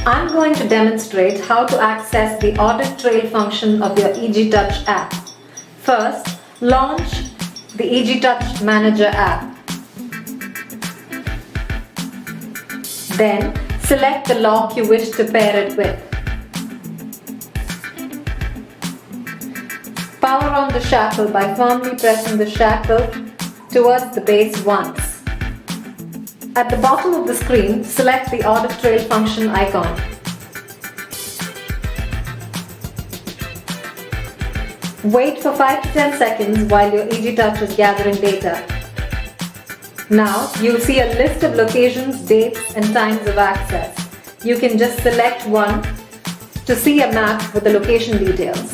I'm going to demonstrate how to access the Audit Trail function of your eGeeTouch app. First, launch the eGeeTouch Manager app. Then, select the lock you wish to pair it with. Power on the shackle by firmly pressing the shackle towards the base once. At the bottom of the screen, select the Audit Trail function icon. Wait for 5 to 10 seconds while your eGeeTouch is gathering data. Now, you'll see a list of locations, dates, and times of access. You can just select one to see a map with the location details.